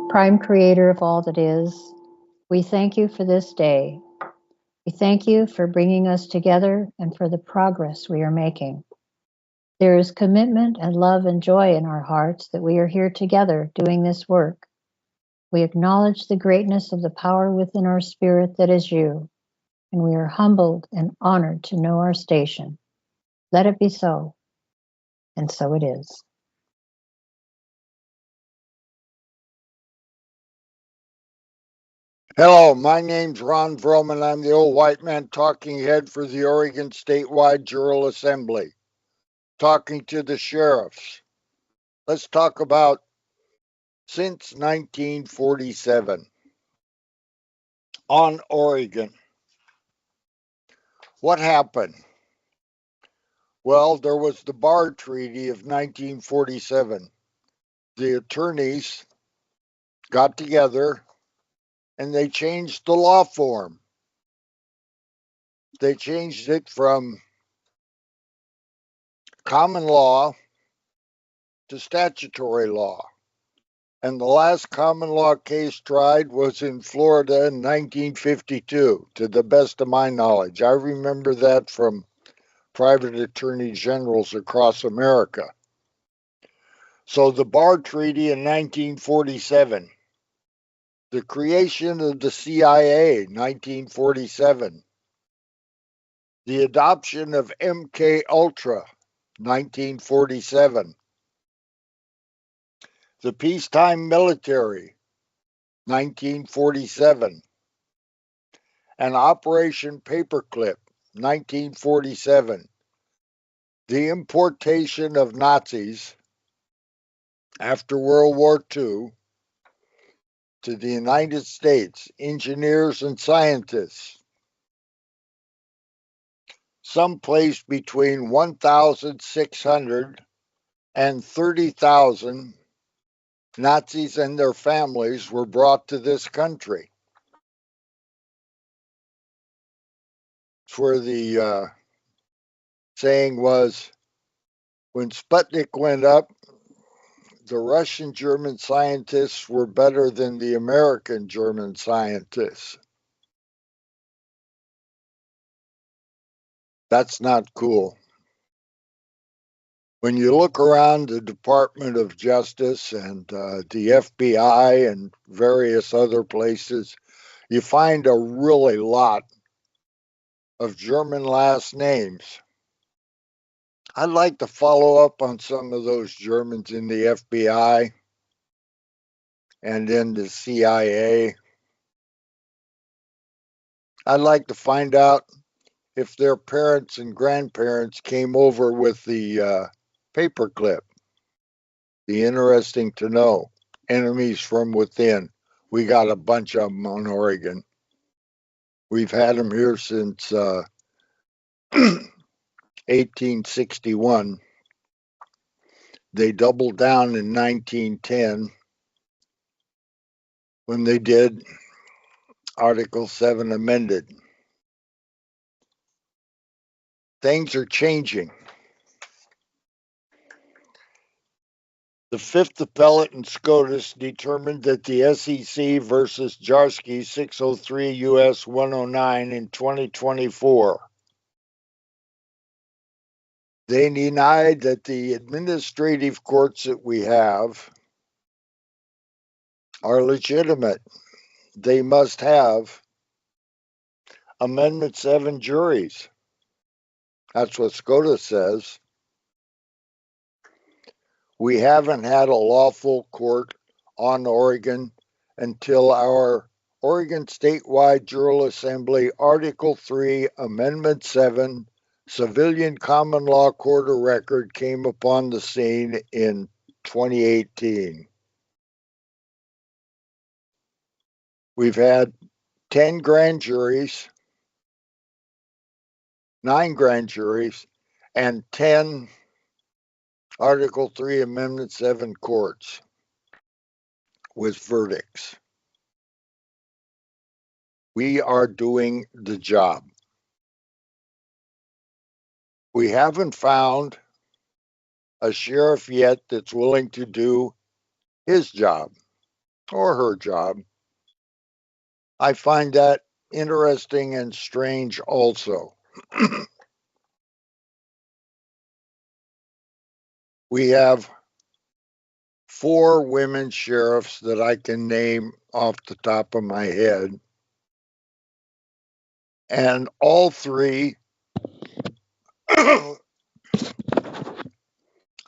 Prime Creator of all that is, we thank you for this day. We thank you for bringing us together and for the progress we are making. There is commitment and love and joy in our hearts that we are here together doing this work. We acknowledge the greatness of the power within our spirit that is you, and we are humbled and honored to know our station. Let it be so, and so it is. Hello, my name's Ron Vroman. I'm the old white man talking head for the Oregon Statewide Jural Assembly. Talking to the sheriffs. Let's talk about since 1947 on Oregon. What happened? Well, there was the Bar Treaty of 1947. The attorneys got together and they changed the law form. They changed it from common law to statutory law. And the last common law case tried was in Florida in 1952, to the best of my knowledge. I remember that from private attorney generals across America. So the Bar Treaty in 1947, the creation of the CIA, 1947, the adoption of MK Ultra, 1947, the peacetime military, 1947, and Operation Paperclip, 1947, the importation of Nazis after World War II to the United States, engineers and scientists, someplace between 1,600 and 30,000 Nazis and their families were brought to this country. It's where the saying was, when Sputnik went up, the Russian German scientists were better than the American German scientists. That's not cool. When you look around the Department of Justice and the FBI and various other places, you find a really lot of German last names. I'd like to follow up on some of those Germans in the FBI and in the CIA. I'd like to find out if their parents and grandparents came over with the paperclip. Be interesting to know. Enemies from within. We got a bunch of them on Oregon. We've had them here since 1861. They doubled down in 1910 when they did Article 7 amended. Things are changing. The Fifth Appellate in SCOTUS determined that the SEC versus Jarsky 603 U.S. 109 in 2024. They denied that the administrative courts that we have are legitimate. They must have Amendment 7 juries. That's what SCOTUS says. We haven't had a lawful court on Oregon until our Oregon Statewide Jural Assembly Article 3, Amendment 7, Civilian Common Law Court of Record came upon the scene in 2018. We've had 10 grand juries, 9 grand juries, and 10 Article 3, Amendment 7 courts with verdicts. We are doing the job. We haven't found a sheriff yet that's willing to do his job or her job. I find that interesting and strange also. We have 4 women sheriffs that I can name off the top of my head. And all 3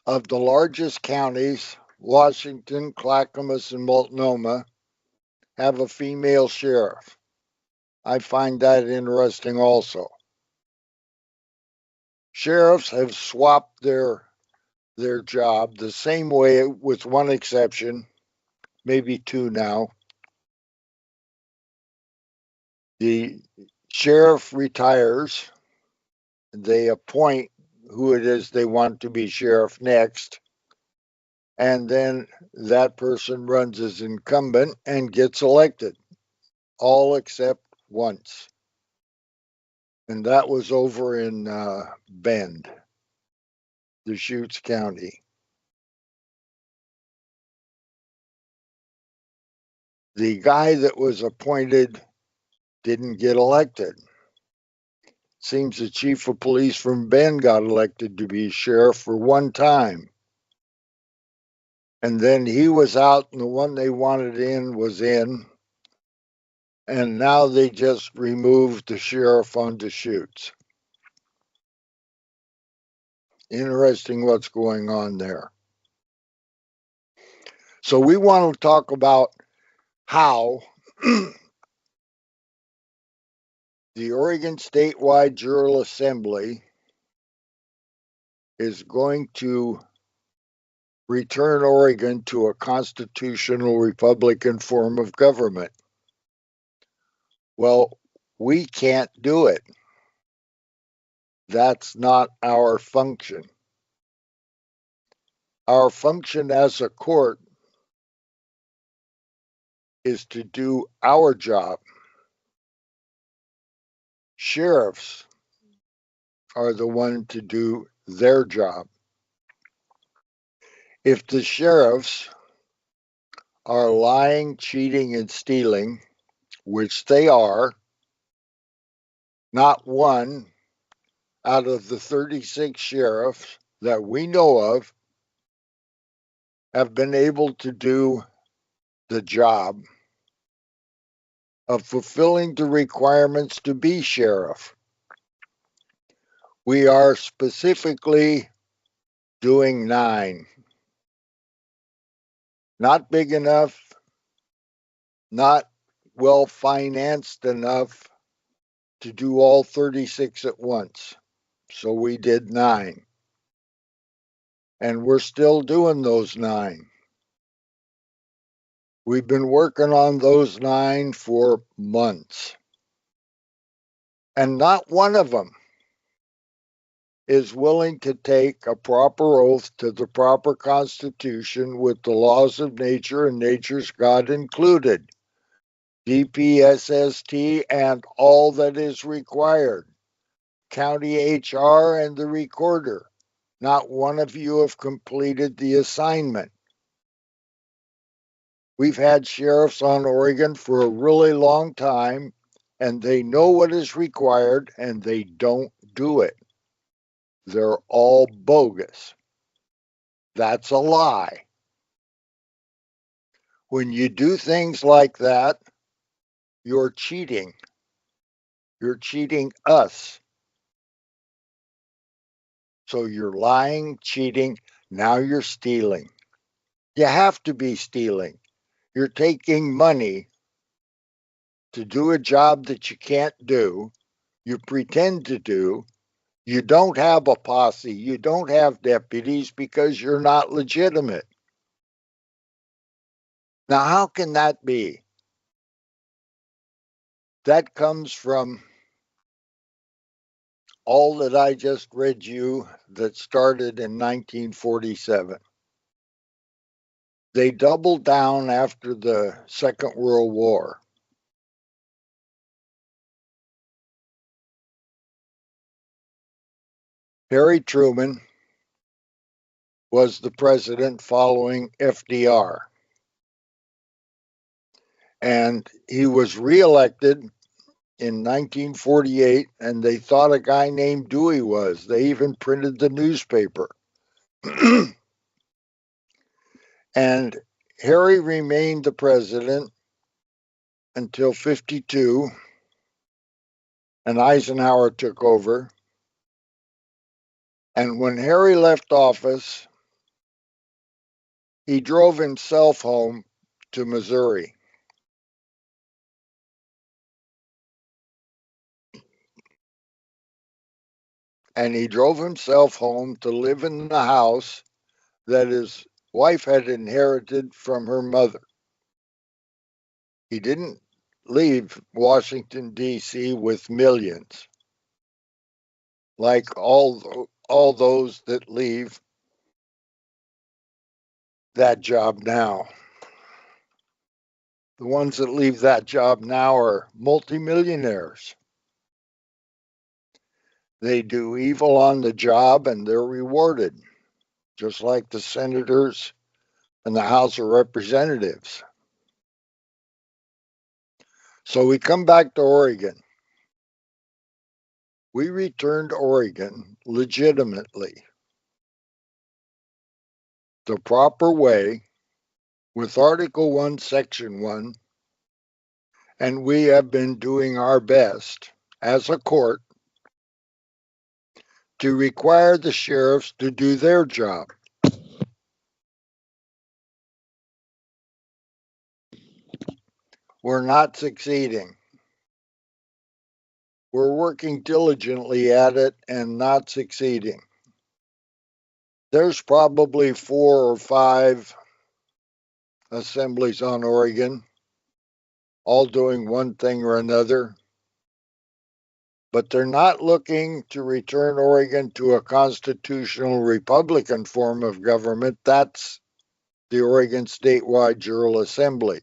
of the largest counties, Washington, Clackamas, and Multnomah, have a female sheriff. I find that interesting also. Sheriffs have swapped their job the same way, with one exception, maybe 2 now. The sheriff retires, they appoint who it is they want to be sheriff next, and then that person runs as incumbent and gets elected, all except once. And that was over in Bend, Deschutes County. The guy that was appointed didn't get elected. Seems the chief of police from Bend got elected to be sheriff for one time. And then he was out, and the one they wanted in was in. And now they just removed the sheriff on Deschutes. Interesting what's going on there. So we want to talk about how the Oregon Statewide Jural Assembly is going to return Oregon to a constitutional Republican form of government. Well, we can't do it. That's not our function. Our function as a court is to do our job. Sheriffs are the one to do their job. If the sheriffs are lying, cheating, and stealing, which they are, not one out of the 36 sheriffs that we know of have been able to do the job of fulfilling the requirements to be sheriff. We are specifically doing 9. Not big enough, not well financed enough to do all 36 at once. So we did 9. And we're still doing those 9. We've been working on those 9 for months. And not one of them is willing to take a proper oath to the proper Constitution with the laws of nature and nature's God included, DPSST and all that is required, county HR and the recorder. Not one of you have completed the assignment. We've had sheriffs on Oregon for a really long time, and they know what is required, and they don't do it. They're all bogus. That's a lie. When you do things like that, you're cheating. You're cheating us. So you're lying, cheating, now you're stealing. You have to be stealing. You're taking money to do a job that you can't do, you pretend to do. You don't have a posse. You don't have deputies because you're not legitimate. Now, how can that be? That comes from all that I just read you that started in 1947. They doubled down after the Second World War. Harry Truman was the president following FDR. And he was reelected in 1948, and they thought a guy named Dewey was. They even printed the newspaper. And Harry remained the president until 52, and Eisenhower took over. And when Harry left office, he drove himself home to Missouri. And he drove himself home to live in the house that his wife had inherited from her mother. He didn't leave Washington, D.C. with millions, like all those that leave that job now. The ones that leave that job now are multimillionaires. They do evil on the job and they're rewarded, just like the senators and the House of Representatives. So we come back to Oregon. We returned Oregon legitimately, the proper way, with Article 1, Section 1, and we have been doing our best as a court to require the sheriffs to do their job. We're not succeeding. We're working diligently at it and not succeeding. There's probably 4 or 5 assemblies on Oregon, all doing one thing or another, but they're not looking to return Oregon to a constitutional Republican form of government. That's the Oregon Statewide Jural Assembly.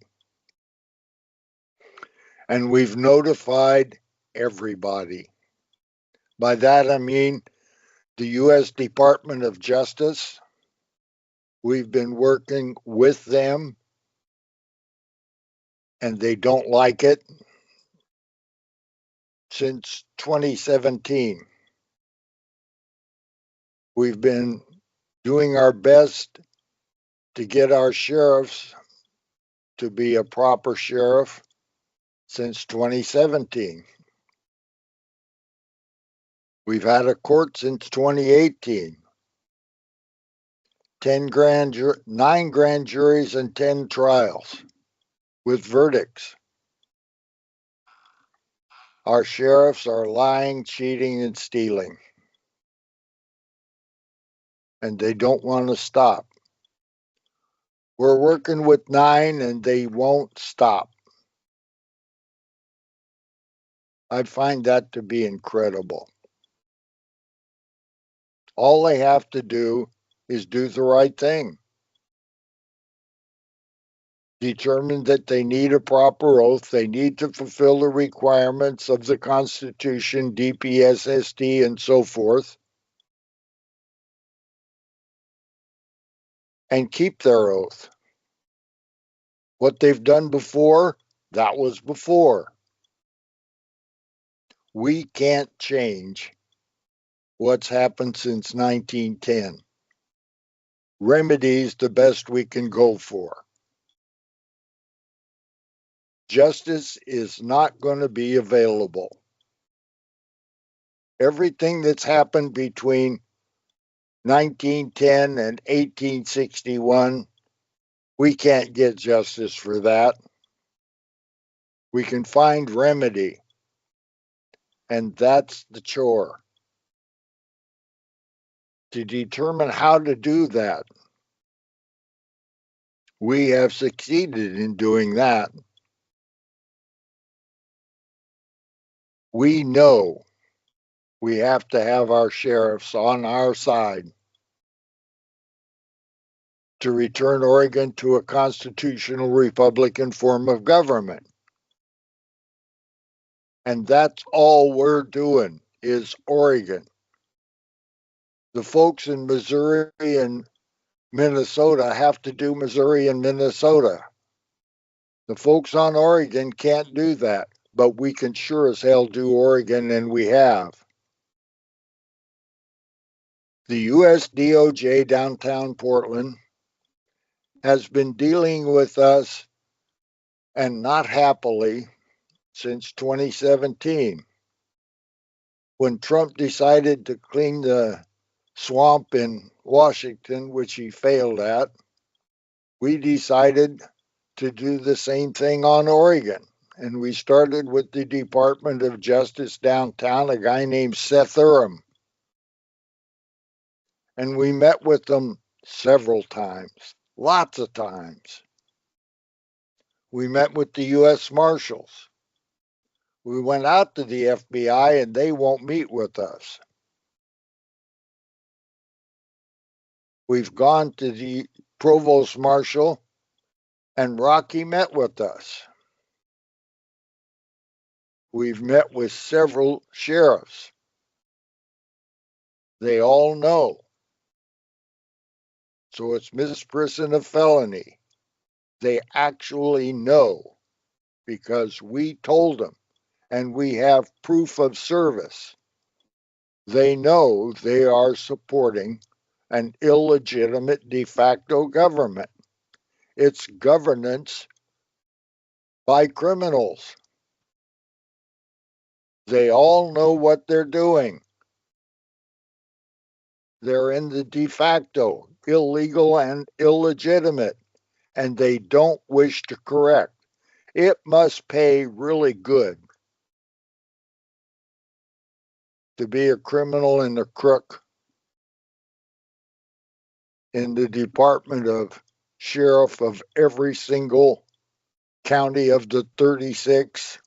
And we've notified everybody. By that I mean the U.S. Department of Justice. We've been working with them, and they don't like it since 2017. We've been doing our best to get our sheriffs to be a proper sheriff since 2017. We've had a court since 2018. 9 grand juries and 10 trials with verdicts. Our sheriffs are lying, cheating, and stealing. And they don't want to stop. We're working with 9 and they won't stop. I find that to be incredible. All they have to do is do the right thing. Determine that they need a proper oath, they need to fulfill the requirements of the Constitution, DPSSD, and so forth, and keep their oath. What they've done before, that was before. We can't change what's happened since 1910. Remedy's the best we can go for. Justice is not going to be available. Everything that's happened between 1910 and 1861, we can't get justice for that. We can find remedy, and that's the chore. To determine how to do that, we have succeeded in doing that. We know we have to have our sheriffs on our side to return Oregon to a constitutional Republican form of government. And that's all we're doing is Oregon. The folks in Missouri and Minnesota have to do Missouri and Minnesota. The folks on Oregon can't do that, but we can sure as hell do Oregon, and we have. The U.S. DOJ downtown Portland has been dealing with us, and not happily, since 2017. When Trump decided to clean the swamp in Washington, which he failed at, we decided to do the same thing on Oregon. And we started with the Department of Justice downtown, a guy named Seth Urim. And we met with them several times, lots of times. We met with the U.S. Marshals. We went out to the FBI and they won't meet with us. We've gone to the Provost Marshal and Rocky met with us. We've met with several sheriffs. They all know. So it's misprision of felony. They actually know because we told them and we have proof of service. They know they are supporting an illegitimate de facto government. It's governance by criminals. They all know what they're doing. They're in the de facto, illegal and illegitimate, and they don't wish to correct. It must pay really good to be a criminal and a crook in the Department of Sheriff of every single county of the 36.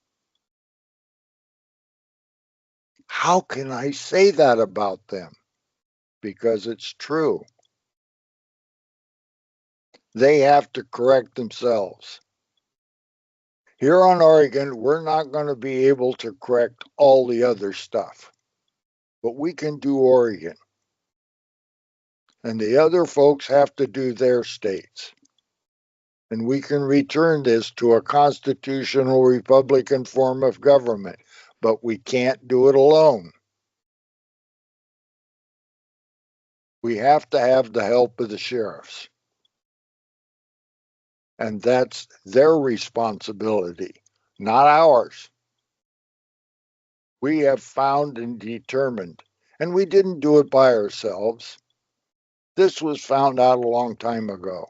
How can I say that about them? Because it's true. They have to correct themselves. Here on Oregon, we're not going to be able to correct all the other stuff, but we can do Oregon. And the other folks have to do their states. And we can return this to a constitutional Republican form of government, but we can't do it alone. We have to have the help of the sheriffs. And that's their responsibility, not ours. We have found and determined, and we didn't do it by ourselves. This was found out a long time ago.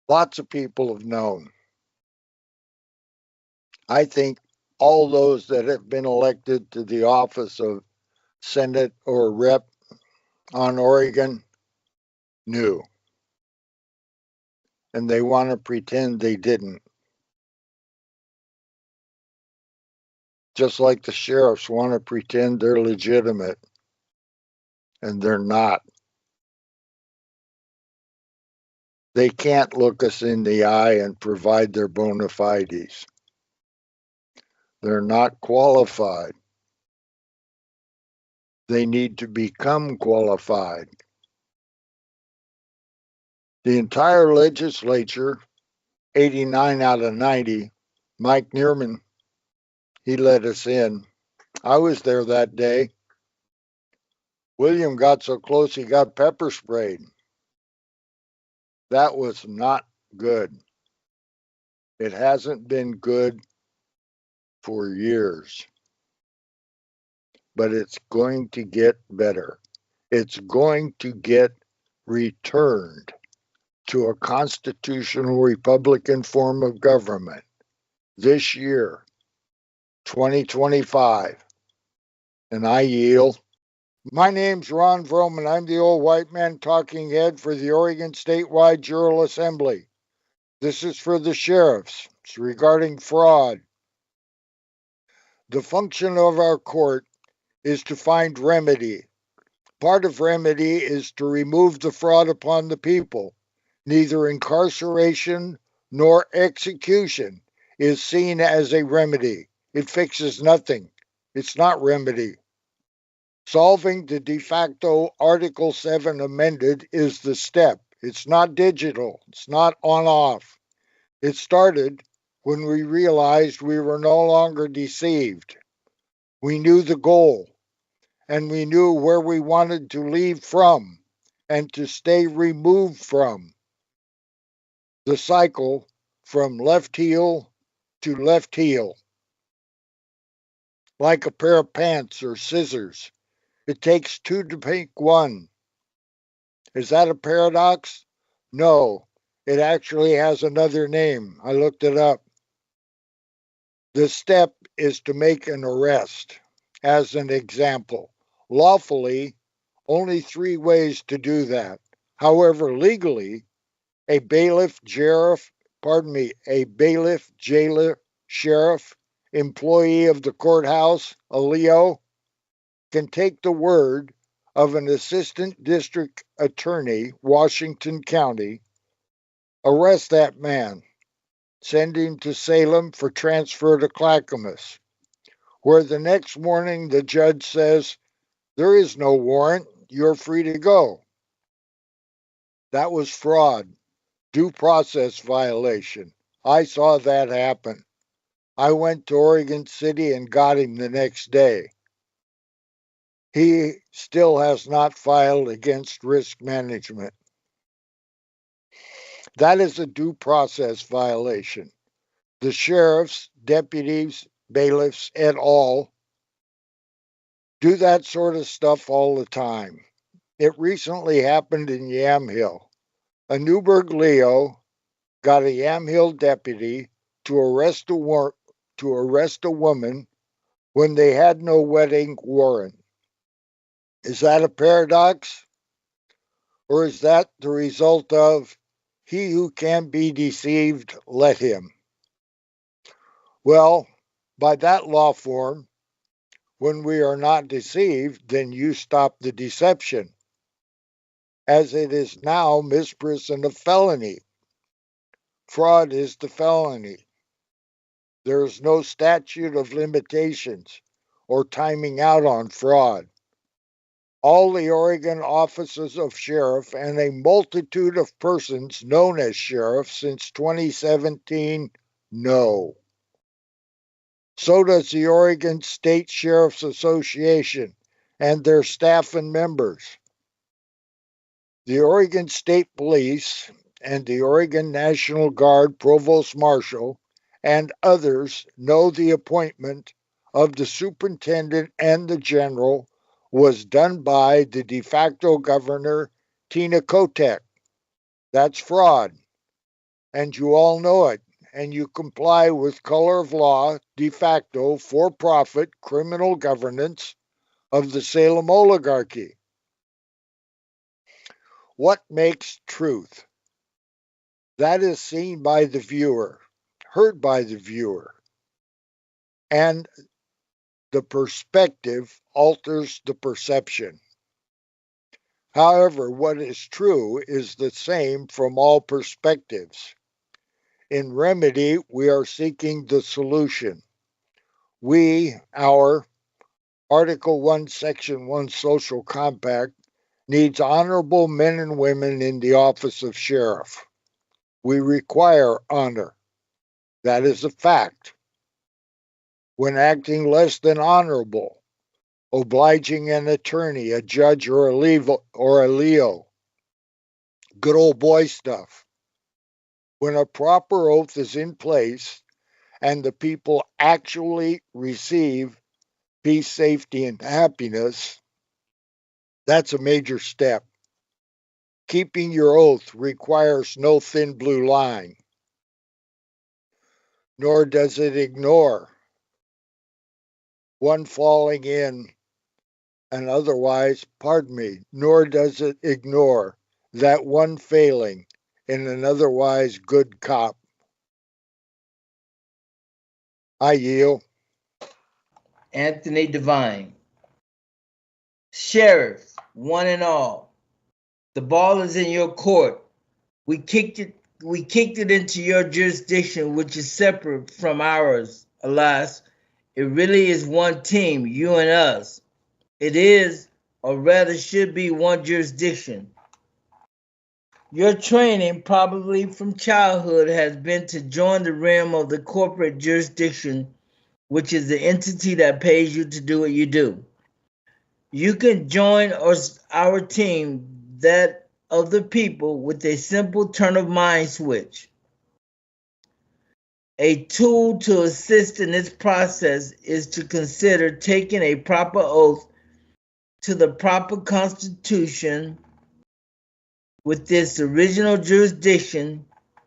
Lots of people have known. I think all those that have been elected to the office of Senate or Rep on Oregon knew. And they want to pretend they didn't. Just like the sheriffs want to pretend they're legitimate, and they're not. They can't look us in the eye and provide their bona fides. They're not qualified. They need to become qualified. The entire legislature, 89 out of 90, Mike Neerman, he let us in. I was there that day. William got so close he got pepper sprayed. That was not good. It hasn't been good for years. But it's going to get better. It's going to get returned to a constitutional Republican form of government this year, 2025. And I yield. My name's Ron Vroman. I'm the old white man talking head for the Oregon Statewide Jural Assembly. This is for the sheriffs. It's regarding fraud. The function of our court is to find remedy. Part of remedy is to remove the fraud upon the people. Neither incarceration nor execution is seen as a remedy. It fixes nothing. It's not remedy. Solving the de facto Article 7 amended is the step. It's not digital. It's not on-off. It started when we realized we were no longer deceived. We knew the goal, and we knew where we wanted to leave from and to stay removed from. The cycle from left heel to left heel. Like a pair of pants or scissors, it takes two to make one. Is that a paradox? No, it actually has another name. I looked it up. The step is to make an arrest. As an example, lawfully, only three ways to do that. However, legally, a bailiff, jailer, sheriff, employee of the courthouse, a Leo, can take the word of an assistant district attorney, Washington County, arrest that man, send him to Salem for transfer to Clackamas, where the next morning the judge says, there is no warrant, you're free to go. That was fraud, due process violation. I saw that happen. I went to Oregon City and got him the next day. He still has not filed against risk management. That is a due process violation. The sheriffs, deputies, bailiffs, et al. Do that sort of stuff all the time. It recently happened in Yamhill. A Newburgh Leo got a Yamhill deputy to arrest a woman when they had no wedding warrant. Is that a paradox? Or is that the result of he who can be deceived, let him? Well, by that law form, when we are not deceived, then you stop the deception, as it is now misprision of felony. Fraud is the felony. There is no statute of limitations or timing out on fraud. All the Oregon offices of sheriff and a multitude of persons known as sheriff since 2017 know. So does the Oregon State Sheriff's Association and their staff and members. The Oregon State Police and the Oregon National Guard Provost Marshal and others know the appointment of the superintendent and the general was done by the de facto governor, Tina Kotek. That's fraud, and you all know it, and you comply with color of law, de facto, for-profit criminal governance of the Salem oligarchy. What makes truth? That is seen by the viewer, heard by the viewer, and the perspective alters the perception. However, what is true is the same from all perspectives. In remedy, we are seeking the solution. Our Article 1, Section 1 social compact needs honorable men and women in the office of sheriff. We require honor. That is a fact. When acting less than honorable, obliging an attorney, a judge, or a Leo, good old boy stuff. When a proper oath is in place and the people actually receive peace, safety, and happiness, that's a major step. Keeping your oath requires no thin blue line, nor does it ignore one falling in and otherwise, nor does it ignore that one failing in an otherwise good cop. I yield. Anthony Devine. Sheriff, one and all, the ball is in your court. We kicked it into your jurisdiction, which is separate from ours. Alas, it really is one team, you and us. It is, or rather should be, one jurisdiction. Your training, probably from childhood, has been to join the realm of the corporate jurisdiction, which is the entity that pays you to do what you do. You can join our team, that of the people, with a simple turn of mind switch. A tool to assist in this process is to consider taking a proper oath to the proper constitution with this original jurisdiction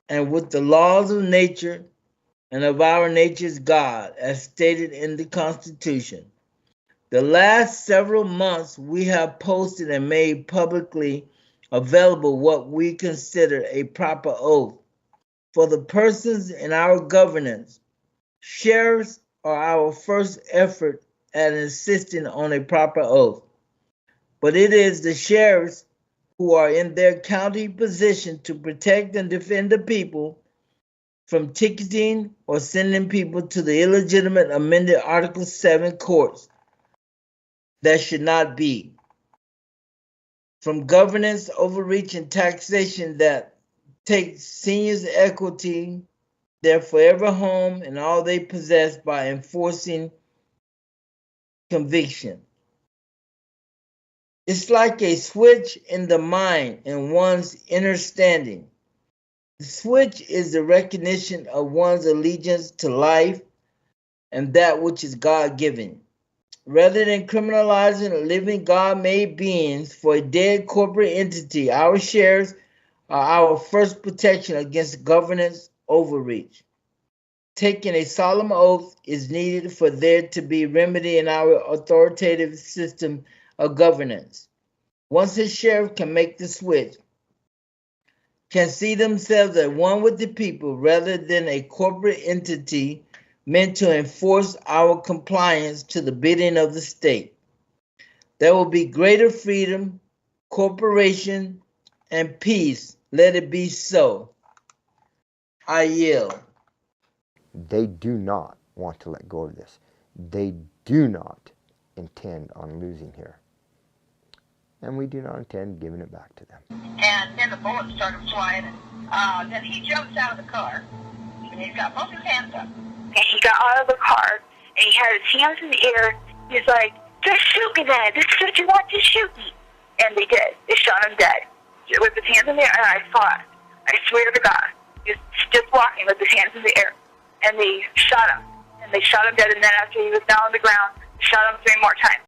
and with the laws of nature and of our nature's God, as stated in the Constitution. The last several months, we have posted and made publicly available what we consider a proper oath for the persons in our governance. Sheriffs are our first effort at insisting on a proper oath, but it is the sheriffs who are in their county position to protect and defend the people from ticketing or sending people to the illegitimate amended Article 7 courts that should not be, from governance, overreach, and taxation that take seniors' equity, their forever home, and all they possess by enforcing conviction. It's like a switch in the mind and one's understanding. The switch is the recognition of one's allegiance to life and that which is God-given. Rather than criminalizing living God-made beings for a dead corporate entity, our shares are our first protection against governance overreach. Taking a solemn oath is needed for there to be remedy in our authoritative system of governance. Once a sheriff can make the switch, can see themselves as one with the people rather than a corporate entity meant to enforce our compliance to the bidding of the state, there will be greater freedom, cooperation, and peace. Let it be so. I yield. They do not want to let go of this. They do not intend on losing here. And we do not intend giving it back to them. And then the bullets started flying. And then he jumps out of the car. And he's got both his hands up. And he got out of the car, and he had his hands in the air. He's like, just shoot me then. This is what you want, to shoot me. And they did. They shot him dead. With his hands in the air, and I saw it. I swear to God. He was just walking with his hands in the air. And they shot him. And they shot him dead, and then after he was down on the ground, shot him 3 more times.